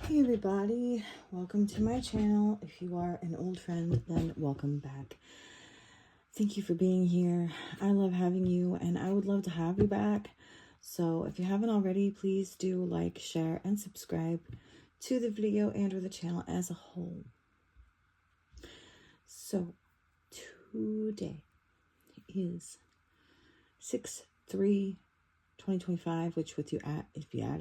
Hey everybody, welcome to my channel. If you are an old friend, then welcome back. Thank you for being here. I love having you and I would love to have you back. So if you haven't already, please do like, share, and subscribe to the video and or the channel as a whole. So today is 6/3/2025, which if you add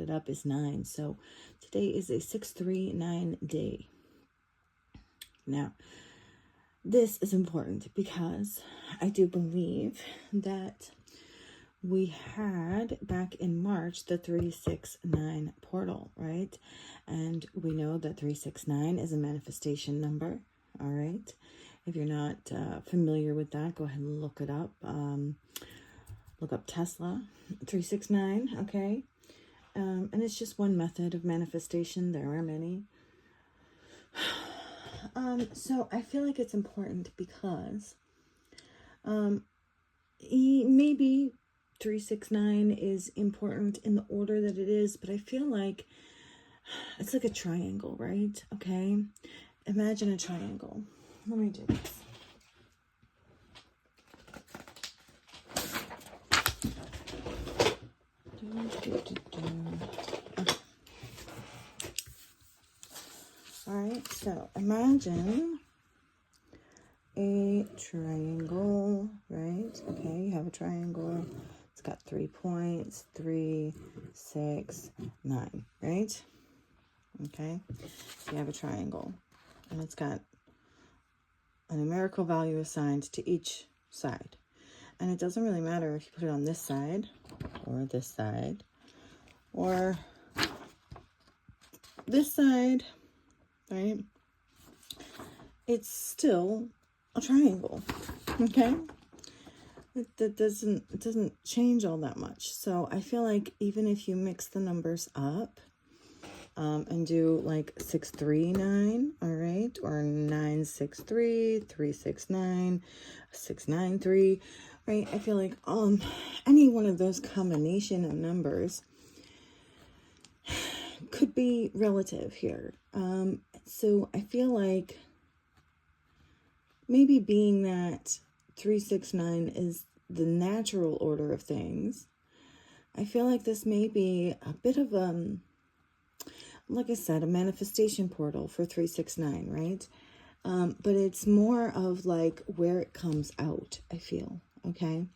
it up is 9. So today is a 6/3/9 day. Now, this is important because I do believe that we had back in March the 369 portal, right? And we know that 369 is a manifestation number, all right? If you're not familiar with that, go ahead and look it up. Look up Tesla 369, okay? And it's just one method of manifestation. There are many. So I feel like it's important because maybe 369 is important in the order that it is, but I feel like it's like a triangle, right? Okay, imagine a triangle. Let me do this. All right, so imagine a triangle, right? Okay, you have a triangle. It's got 3 points, 3, 6, 9, right? Okay, so you have a triangle, and it's got a numerical value assigned to each side. And it doesn't really matter if you put it on this side, or this side, or this side, right? It's still a triangle, okay? It doesn't change all that much. So I feel like even if you mix the numbers up and do like 639, all right, or 963, 369, 693, right? I feel like any one of those combination of numbers could be relative here. So I feel like maybe being that 369 is the natural order of things, I feel like this may be a bit of like I said, a manifestation portal for 369, right? But it's more of like where it comes out, I feel, okay?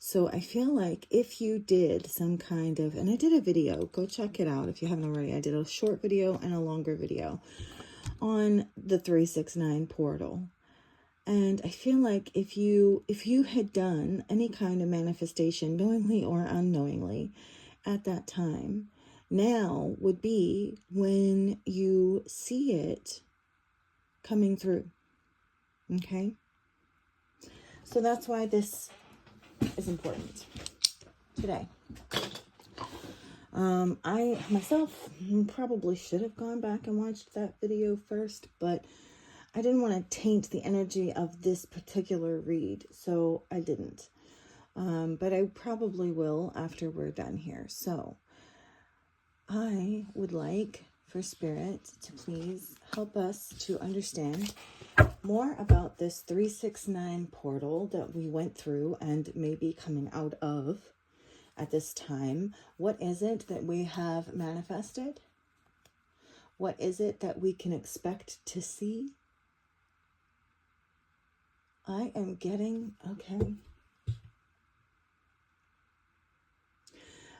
So I feel like if you did some kind of, and I did a video, go check it out if you haven't already. I did a short video and a longer video on the 369 portal. And I feel like if you had done any kind of manifestation, knowingly or unknowingly, at that time, now would be when you see it coming through. Okay? So that's why this is important today. I myself probably should have gone back and watched that video first, but I didn't want to taint the energy of this particular read, so I didn't. But I probably will after we're done here. So I would like for Spirit to please help us to understand more about this 369 portal that we went through and may be coming out of at this time. What is it that we have manifested? What is it that we can expect to see? I am getting, okay.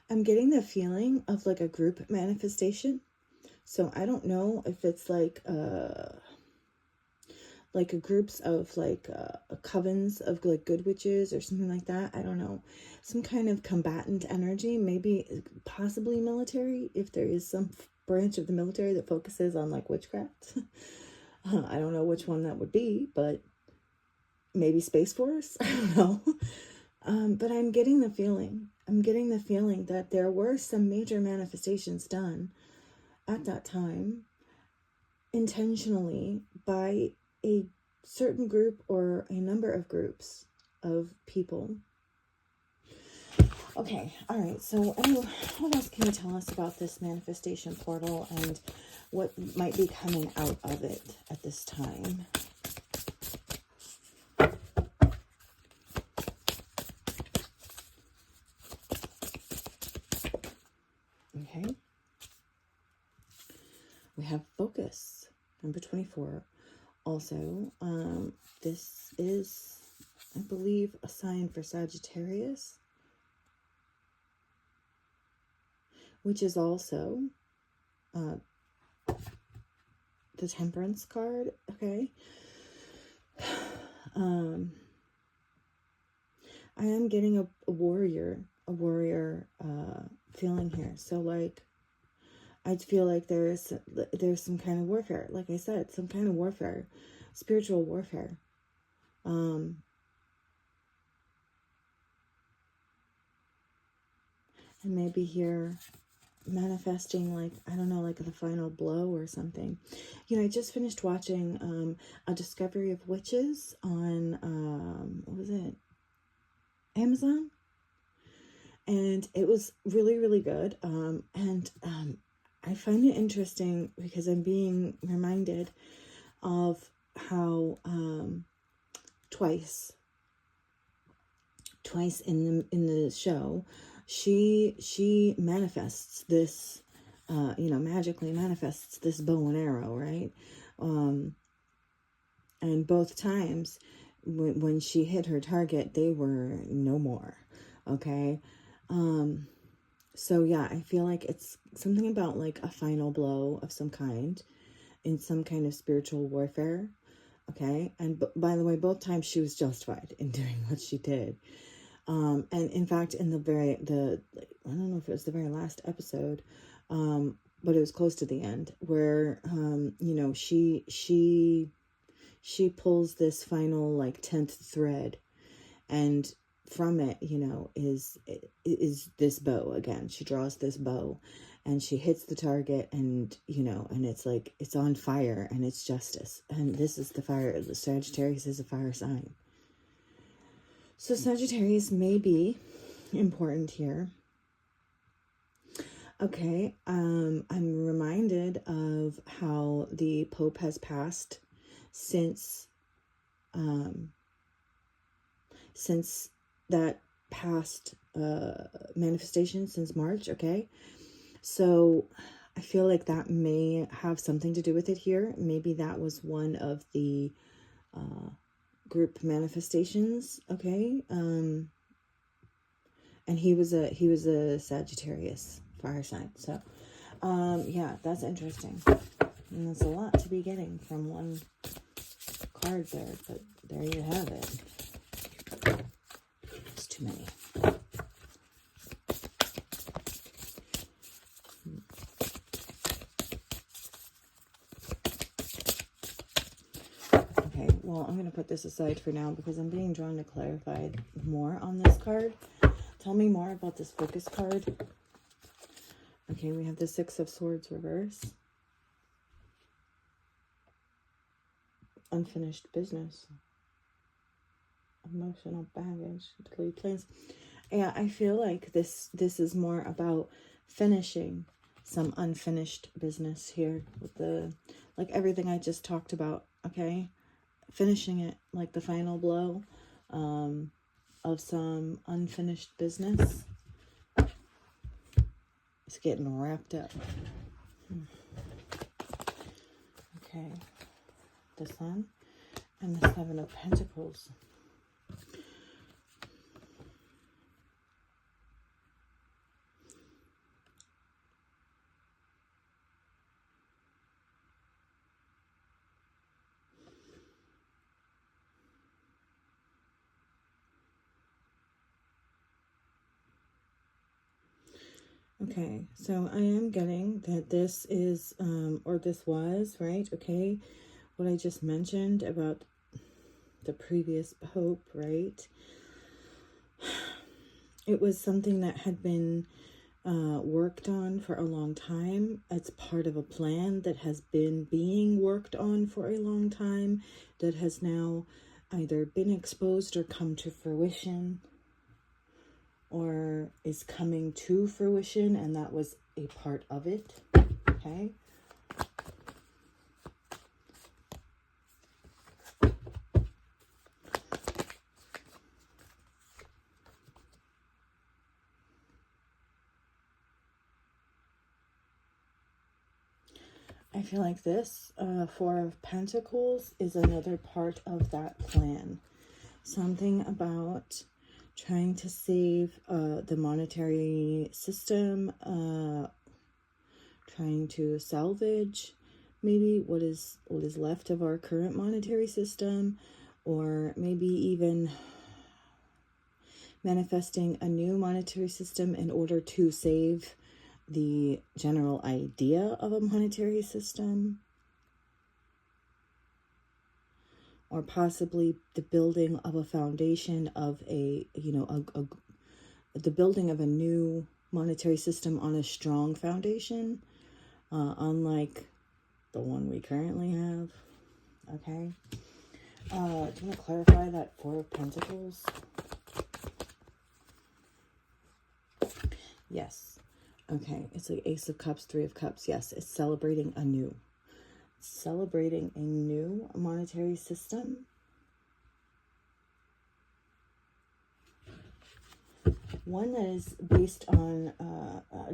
I'm getting the feeling of like a group manifestation. So I don't know if it's like a groups of like covens of like good witches or something like that. I don't know. Some kind of combatant energy, maybe possibly military, if there is some branch of the military that focuses on like witchcraft. I don't know which one that would be, but maybe Space Force. I don't know. But I'm getting the feeling that there were some major manifestations done at that time intentionally by a certain group or a number of groups of people. Okay, all right. So, anyway, what else can you tell us about this manifestation portal and what might be coming out of it at this time? Okay. We have focus, number 24. Also, this is, I believe, a sign for Sagittarius, which is also the Temperance card, okay? I am getting a warrior feeling here. So, like, I feel like there's some kind of warfare. Like I said, some kind of warfare, spiritual warfare. And maybe here manifesting, like, I don't know, like the final blow or something. You know, I just finished watching A Discovery of Witches on, what was it? Amazon. And it was really, really good. I find it interesting because I'm being reminded of how twice in the show she manifests this, magically manifests this bow and arrow, right? And both times when she hit her target, they were no more. Okay. So yeah, I feel like it's something about like a final blow of some kind in some kind of spiritual warfare. Okay. And by the way, both times she was justified in doing what she did. And in fact, in I don't know if it was the very last episode, but it was close to the end where, she pulls this final like 10th thread, and from it, is this bow again. She draws this bow and she hits the target, and, and it's like, it's on fire and it's justice. And this is the fire. The Sagittarius is a fire sign. So Sagittarius may be important here. Okay. I'm reminded of how the Pope has passed since that past manifestation, since March. Okay, so I feel like that may have something to do with it here. Maybe that was one of the group manifestations. Okay, and he was a Sagittarius fire sign. So yeah, that's interesting, and that's a lot to be getting from one card there, but there you have it. It's too many. Okay, well, I'm going to put this aside for now because I'm being drawn to clarify more on this card. Tell me more about this focus card. Okay, we have the Six of Swords reverse. Unfinished business. Emotional baggage. Delayed plans. Yeah, I feel like this is more about finishing some unfinished business here with the, like everything I just talked about. Okay, finishing it, like the final blow of some unfinished business. It's getting wrapped up. Okay, the Sun and the Seven of Pentacles. Okay, so I am getting that this is, or this was, right? Okay, what I just mentioned about the previous Pope, right? It was something that had been worked on for a long time. It's part of a plan that has been being worked on for a long time, that has now either been exposed or come to fruition. or is coming to fruition, and that was a part of it. Okay. I feel like this Four of Pentacles is another part of that plan. Something about trying to save the monetary system, trying to salvage maybe what is left of our current monetary system, or maybe even manifesting a new monetary system in order to save the general idea of a monetary system, or possibly the building of a foundation of the building of a new monetary system on a strong foundation, unlike the one we currently have. Okay. Do you want to clarify that Four of Pentacles? Yes. Okay. It's like Ace of Cups, Three of Cups. Yes. It's celebrating a new monetary system. One that is based on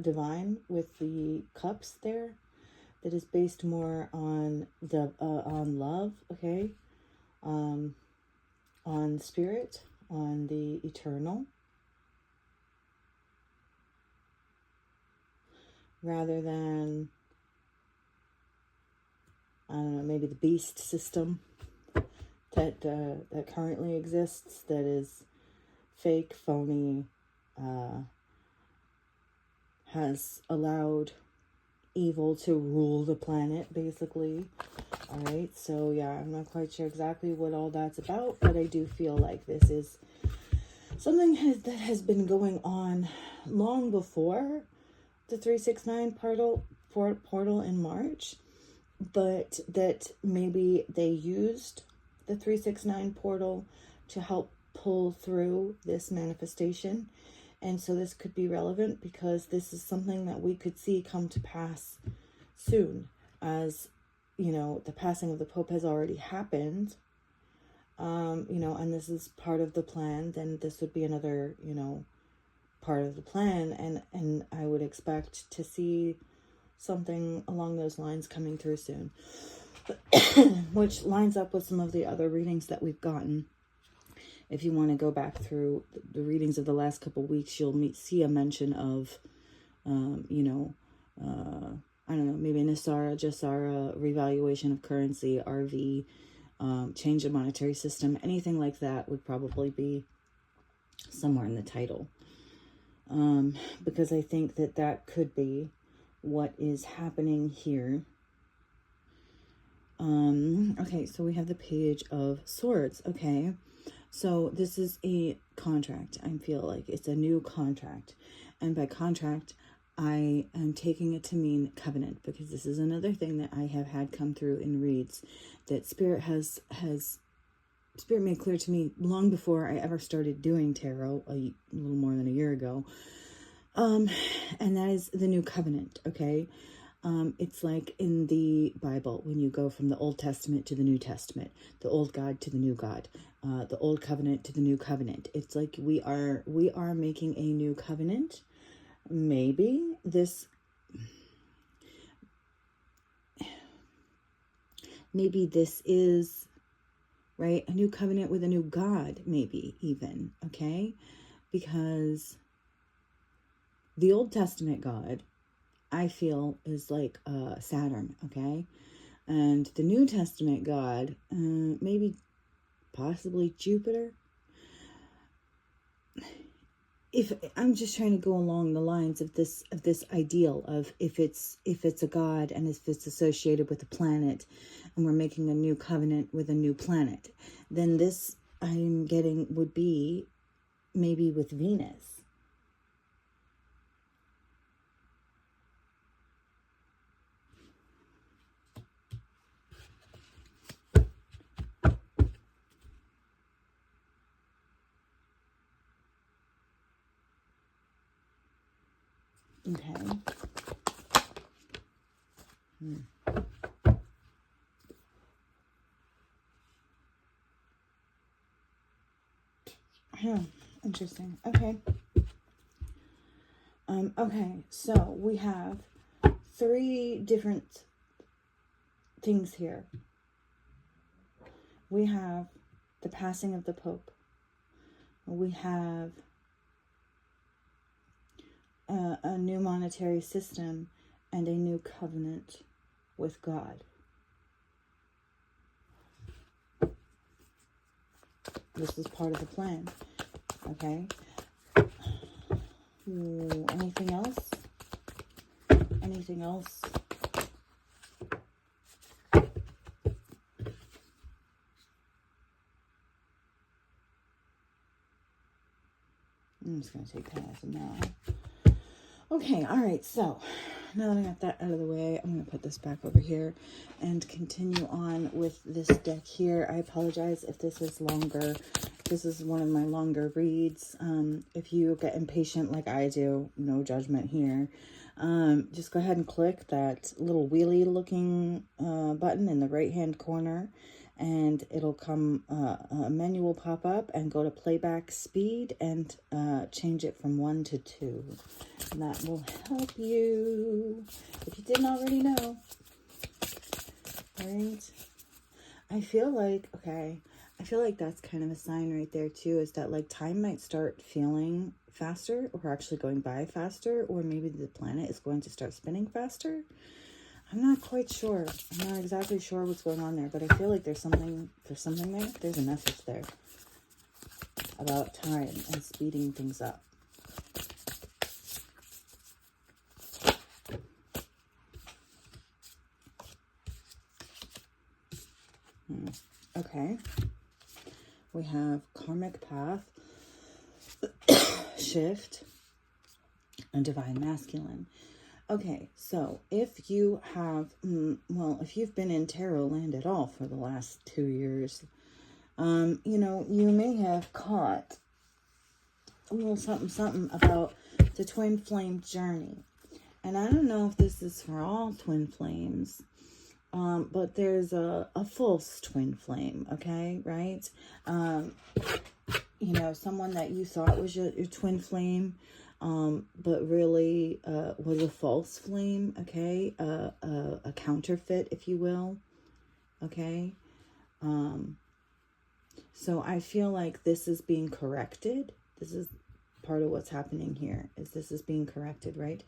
divine with the cups there. That is based more on on love, okay, on spirit, on the eternal, rather than, I don't know, maybe the beast system that currently exists, that is fake, phony, has allowed evil to rule the planet, basically. All right, so yeah, I'm not quite sure exactly what all that's about, but I do feel like this is something that has been going on long before the 369 portal in March, but that maybe they used the 369 portal to help pull through this manifestation. And so this could be relevant because this is something that we could see come to pass soon. As, you know, the passing of the Pope has already happened, you know, and this is part of the plan, then this would be another, you know, part of the plan. And I would expect to see something along those lines coming through soon, which lines up with some of the other readings that we've gotten. If you want to go back through the readings of the last couple of weeks, you'll see a mention of, you know, I don't know, maybe Nisara, Jasara, revaluation of currency, RV, change of monetary system, anything like that would probably be somewhere in the title. Because I think that could be what is happening here. Okay, so we have the Page of Swords. Okay. So this is a contract. I feel like it's a new contract. And by contract, I am taking it to mean covenant, because this is another thing that I have had come through in reads that Spirit has Spirit made clear to me long before I ever started doing tarot, a little more than a year ago. And that is the new covenant, okay? It's like in the Bible, when you go from the Old Testament to the New Testament, the old God to the new God, the old covenant to the new covenant. It's like we are making a new covenant. Maybe this is, right, a new covenant with a new God, maybe even, okay? Because the Old Testament God, I feel, is like Saturn, okay? And the New Testament God, maybe possibly Jupiter. If I'm just trying to go along the lines of this ideal of if it's a God and if it's associated with a planet, and we're making a new covenant with a new planet, then this I'm getting would be maybe with Venus. Okay. Yeah, interesting. Okay. Okay, so we have 3 different things here. We have the passing of the Pope. We have a new monetary system and a new covenant with God. This is part of the plan. Okay. Ooh, anything else? Anything else? I'm just going to take that as a no. Okay, all right, so now that I got that out of the way, I'm going to put this back over here and continue on with this deck here. I apologize if this is longer. This is one of my longer reads. If you get impatient like I do, no judgment here. Just go ahead and click that little wheelie looking button in the right hand corner, and it'll come, a menu will pop up, and go to playback speed and change it from 1 to 2. And that will help you if you didn't already know. All right. I feel like that's kind of a sign right there too, is that like time might start feeling faster, or actually going by faster, or maybe the planet is going to start spinning faster. I'm not quite sure. I'm not exactly sure what's going on there, but I feel like there's something there. There's a message there about time and speeding things up. Okay. We have karmic path, shift, and divine masculine. Okay, so if you have, if you've been in tarot land at all for the last 2 years, you may have caught a little something about the twin flame journey. And I don't know if this is for all twin flames, but there's a false twin flame, okay, right? Someone that you thought was your twin flame, but really was a false flame, okay? A counterfeit, if you will, okay? So I feel like this is being corrected. This is part of what's happening here, is this is being corrected, right?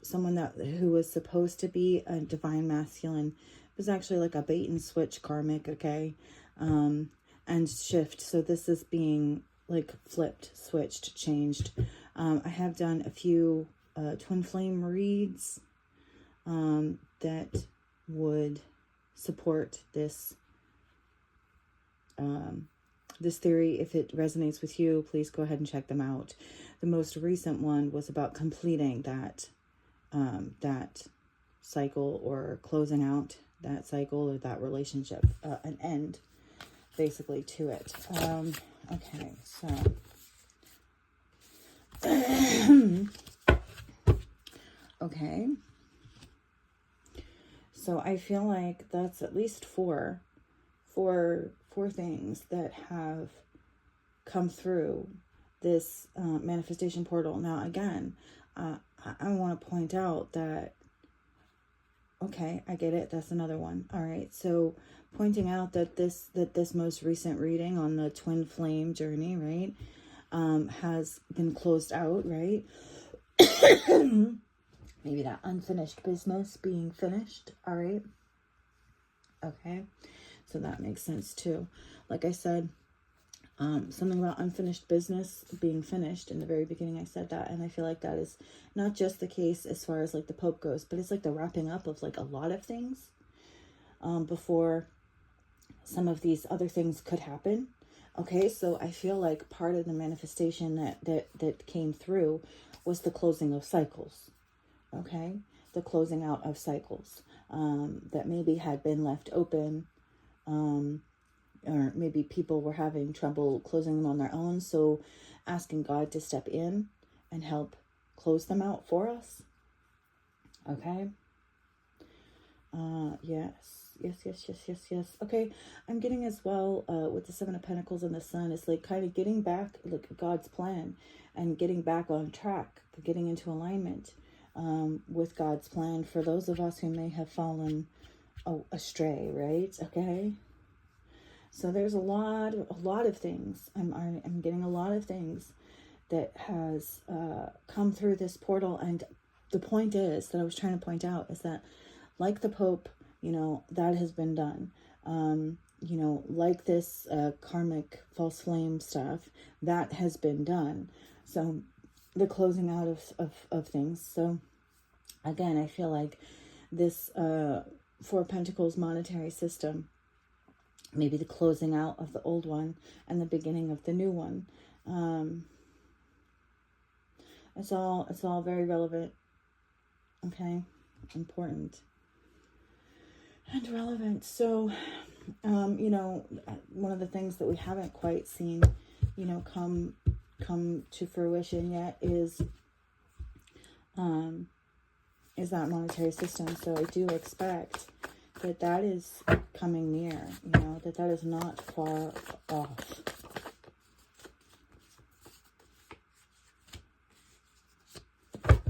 Someone who was supposed to be a divine masculine was actually like a bait and switch karmic, okay? And shift. So this is being like flipped, switched, changed. I have done a few twin flame reads that would support this this theory. If it resonates with you, please go ahead and check them out. The most recent one was about completing that cycle, or closing out that cycle or that relationship, an end basically to it. Okay, so okay, so I feel like that's at least four things that have come through this manifestation portal. Now again, I want to point out that, okay, I get it, that's another one. All right, so pointing out that this most recent reading on the twin flame journey, right, has been closed out, right? Maybe that unfinished business being finished. All right, okay, so that makes sense too. Like I said, something about unfinished business being finished. In the very beginning I said that, and I feel like that is not just the case as far as like the Pope goes, but it's like the wrapping up of like a lot of things before some of these other things could happen. Okay, so I feel like part of the manifestation that came through was the closing of cycles. Okay, the closing out of cycles that maybe had been left open, or maybe people were having trouble closing them on their own. So asking God to step in and help close them out for us. Okay. Yes. Okay, I'm getting as well with the Seven of Pentacles and the Sun. It's like kind of getting back, like God's plan, and getting back on track, getting into alignment with God's plan for those of us who may have fallen astray, right? Okay. So there's a lot of things. I'm getting a lot of things that has come through this portal, and the point is that I was trying to point out is that, like the Pope, you know, that has been done. You know, like this karmic false flame stuff, that has been done. So the closing out of things. So again, I feel like this Four of Pentacles monetary system, maybe the closing out of the old one and the beginning of the new one. It's all very relevant. Okay, important and relevant. So, you know, one of the things that we haven't quite seen, you know, come to fruition yet is that monetary system. So I do expect that is coming near, you know, that is not far off.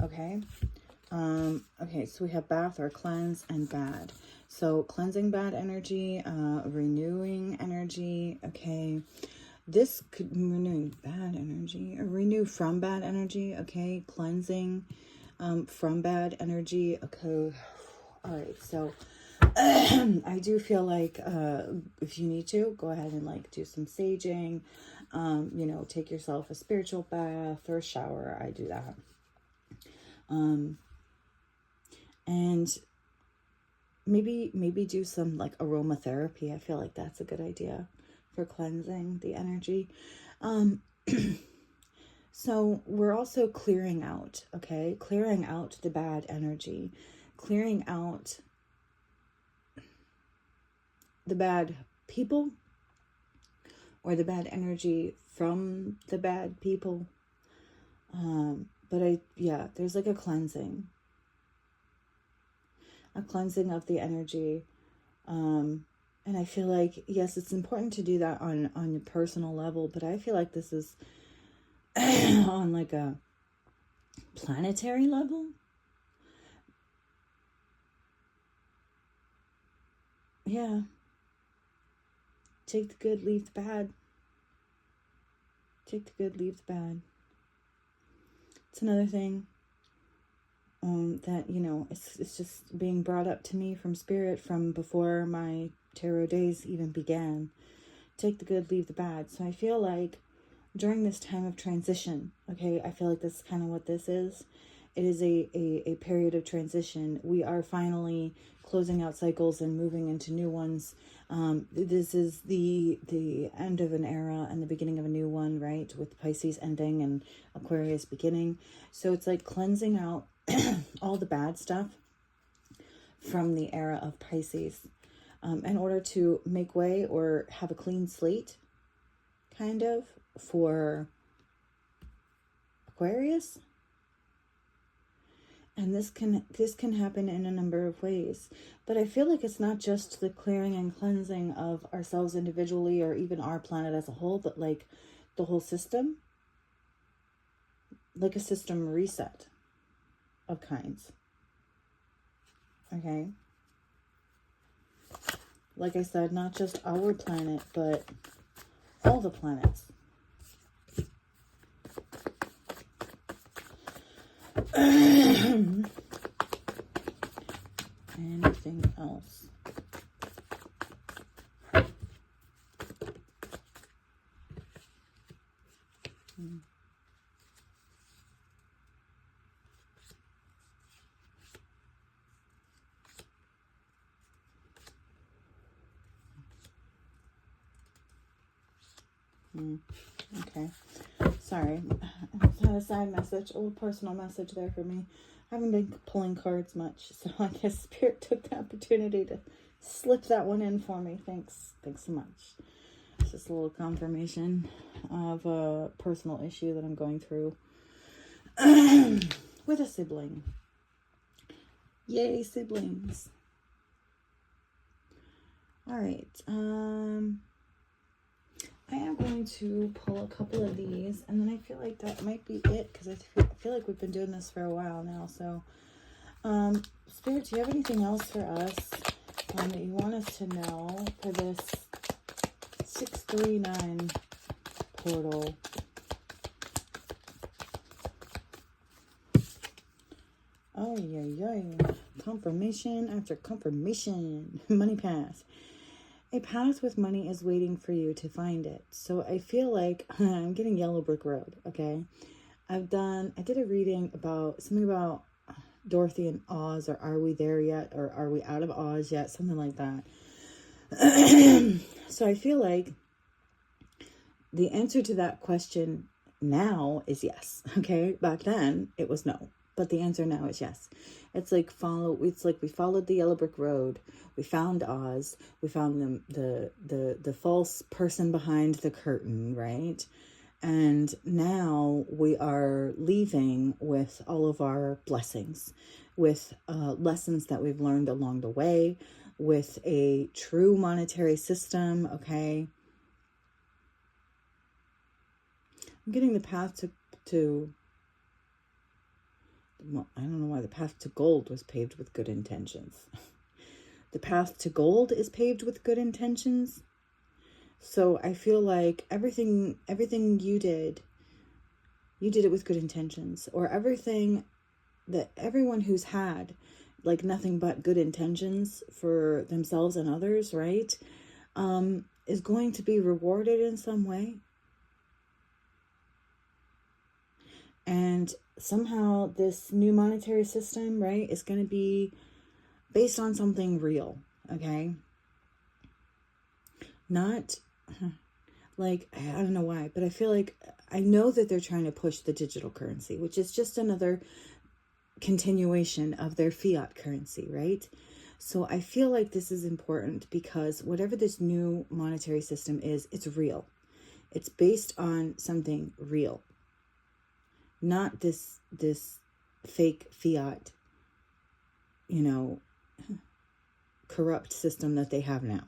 Okay. Okay, so we have bath or cleanse and bad. So cleansing bad energy, renewing energy. Okay, this could renewing bad energy or renew from bad energy. Okay, cleansing from bad energy. Okay, all right. So I do feel like if you need to, go ahead and like do some saging. You know, take yourself a spiritual bath or shower. I do that. And maybe do some like aromatherapy. I feel like that's a good idea for cleansing the energy. So we're also clearing out, okay? Clearing out the bad energy, clearing out the bad people or the bad energy from the bad people. But there's like a cleansing of the energy. And I feel like, yes, it's important to do that on your personal level, but I feel like this is on like a planetary level. Yeah. Take the good, leave the bad. Take the good, leave the bad. It's another thing that, you know, it's just being brought up to me from spirit from before my tarot days even began. Take the good, leave the bad. So I feel like during this time of transition, okay, I feel like this is kind of what this is. It is a period of transition. We are finally closing out cycles and moving into new ones. This is the end of an era and the beginning of a new one, right? With Pisces ending and Aquarius beginning. So it's like cleansing out all the bad stuff from the era of Pisces in order to make way or have a clean slate, kind of, for Aquarius. And this can happen in a number of ways. But I feel like it's not just the clearing and cleansing of ourselves individually or even our planet as a whole, but like the whole system. Like a system reset of kinds. Okay? Like I said, not just our planet, but all the planets. Anything else? Okay. Sorry. I had a side message, a little personal message there for me. I haven't been pulling cards much, so I guess Spirit took the opportunity to slip that one in for me. Thanks so much. It's just a little confirmation of a personal issue that I'm going through. with a sibling. Yay, siblings. All right. I am going to pull a couple of these, and then I feel like that might be it, because I feel like we've been doing this for a while now. So, Spirit, do you have anything else for us that you want us to know for this 639 portal? Oh, yeah. Confirmation after confirmation. Money path. A path with money is waiting for you to find it. So I feel like I'm getting yellow brick road, okay? I did a reading about something about Dorothy and Oz, or are we there yet? Or are we out of Oz yet? Something like that. So I feel like the answer to that question now is yes, okay? Back then, it was no. But the answer now is yes. It's like we followed the yellow brick road. We found Oz. We found the false person behind the curtain, right? And now we are leaving with all of our blessings, with lessons that we've learned along the way, with a true monetary system, okay? I'm getting the path to well, I don't know why the path to gold was paved with good intentions. The path to gold is paved with good intentions. So I feel like everything you did it with good intentions. Or everything that everyone who's had like nothing but good intentions for themselves and others, right? Is going to be rewarded in some way. And somehow this new monetary system, right, is going to be based on something real, okay? Not like, I don't know why, but I feel like I know that they're trying to push the digital currency, which is just another continuation of their fiat currency, right? So I feel like this is important because whatever this new monetary system is, it's real. It's based on something real. Not this fake fiat, corrupt system that they have now.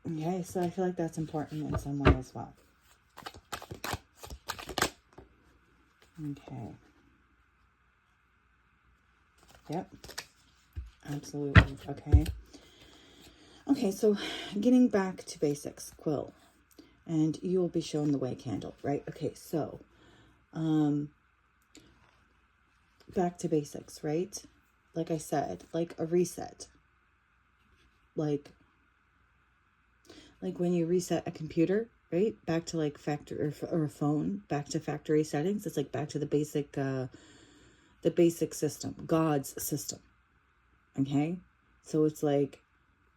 Okay, so I feel like that's important in some way as well. Okay. Yep. Absolutely. Okay. Okay, so getting back to basics, quill. And you will be shown the way candle, right? Okay, so back to basics, right? Like I said, like a reset. Like when you reset a computer, right? Back to like factory or a phone, back to factory settings. It's like back to the basic system, God's system. Okay? So it's like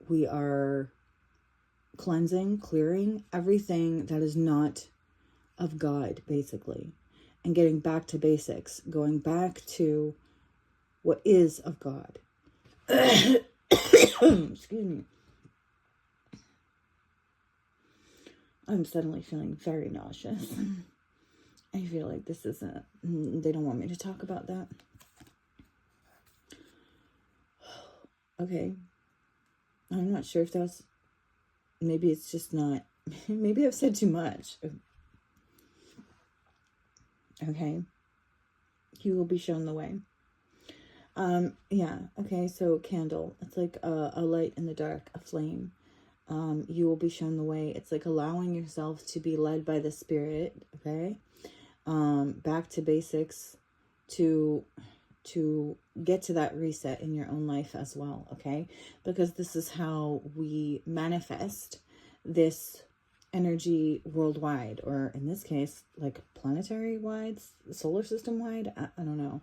we are cleansing, clearing everything that is not of God, basically. And getting back to basics, going back to what is of God. Excuse me. I'm suddenly feeling very nauseous. I feel like this isn't, they don't want me to talk about that. Okay. I'm not sure if that's, maybe it's just not, maybe I've said too much. Okay. You will be shown the way. Yeah. Okay. So candle, it's like a light in the dark, a flame. You will be shown the way. It's like allowing yourself to be led by the Spirit. Okay. Back to basics, to get to that reset in your own life as well. Okay. Because this is how we manifest this energy worldwide, or in this case, like planetary wide, solar system wide. I don't know.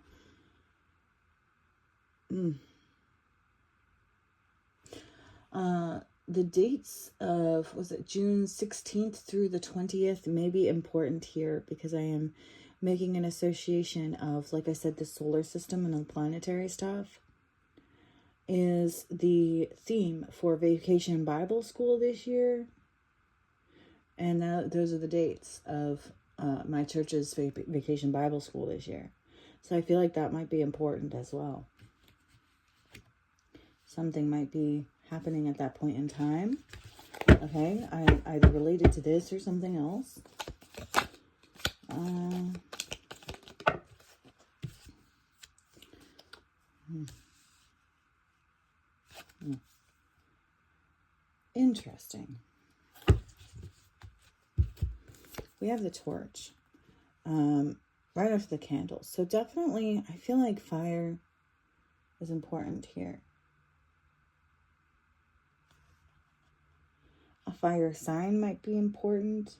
The dates of, was it June 16th through the 20th may be important here, because I am making an association of, like I said, the solar system and the planetary stuff is the theme for Vacation Bible School this year. And those are the dates of my church's vacation Bible school this year. So I feel like that might be important as well. Something might be happening at that point in time. Okay, either related to this or something else. Interesting. We have the torch right after the candles. So definitely, I feel like fire is important here. A fire sign might be important,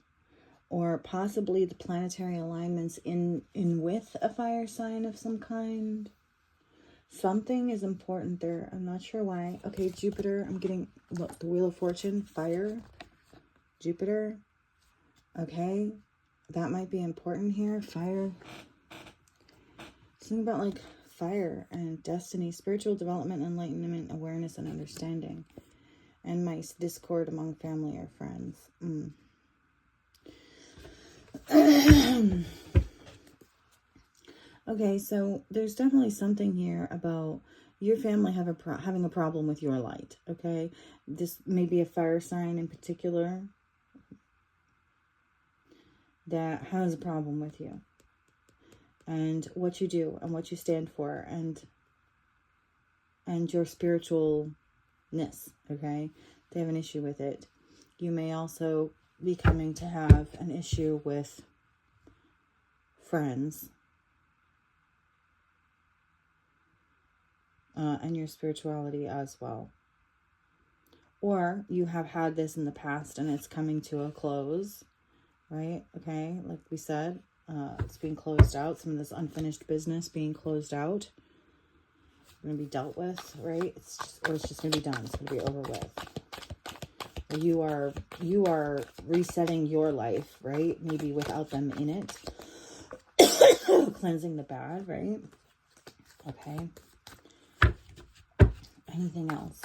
or possibly the planetary alignments in with a fire sign of some kind. Something is important there. I'm not sure why. Okay, Jupiter. I'm getting, look, the Wheel of Fortune, fire, Jupiter. Okay, that might be important here. Fire. Something about like fire and destiny, spiritual development, enlightenment, awareness, and understanding. And mice, discord among family or friends. Okay, so there's definitely something here about your family having a problem with your light, okay? This may be a fire sign in particular that has a problem with you. And what you do and what you stand for and your spiritualness, okay? They have an issue with it. You may also be coming to have an issue with friends and your spirituality as well. Or you have had this in the past and it's coming to a close, right? Okay, like we said, it's being closed out. Some of this unfinished business being closed out, going to be dealt with, right? It's just going to be done. It's going to be over with. You are resetting your life, right? Maybe without them in it. Cleansing the bad, right? Okay. Anything else?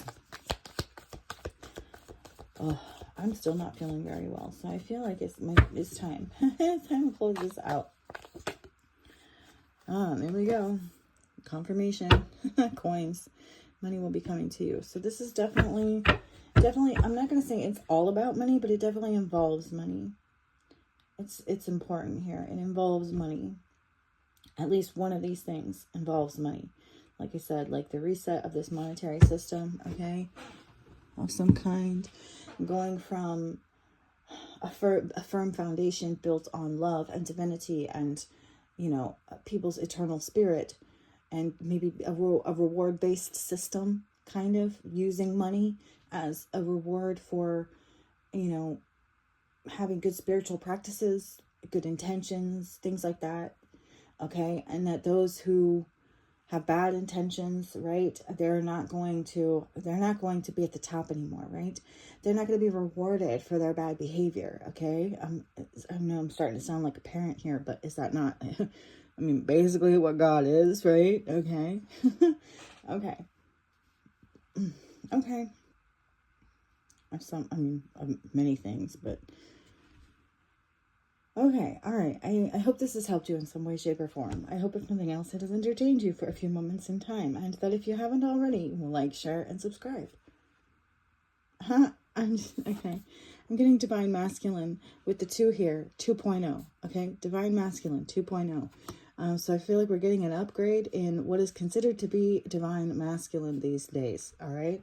Oh, I'm still not feeling very well, so I feel like it's time. It's time to close this out. There we go. Confirmation. Coins. Money will be coming to you. So this is definitely, I'm not going to say it's all about money, but it definitely involves money. It's important here. It involves money. At least one of these things involves money. Like I said, like the reset of this monetary system, okay, of some kind, going from a firm foundation built on love and divinity and, people's eternal spirit, and maybe a reward-based system, kind of using money as a reward for, having good spiritual practices, good intentions, things like that, okay, and that those who have bad intentions, right? They're not going to be at the top anymore, right? They're not going to be rewarded for their bad behavior, okay? I know I'm starting to sound like a parent here, but is that not, basically what God is, right? Okay. Okay. Okay. Many things, but okay, all right. I hope this has helped you in some way, shape, or form. I hope, if nothing else, it has entertained you for a few moments in time, and that if you haven't already, you will like, share, and subscribe. Okay. I'm getting Divine Masculine with the 2 here, 2.0, okay? Divine Masculine 2.0. So I feel like we're getting an upgrade in what is considered to be Divine Masculine these days, all right?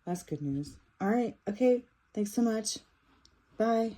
That's good news. All right, okay. Thanks so much. Bye.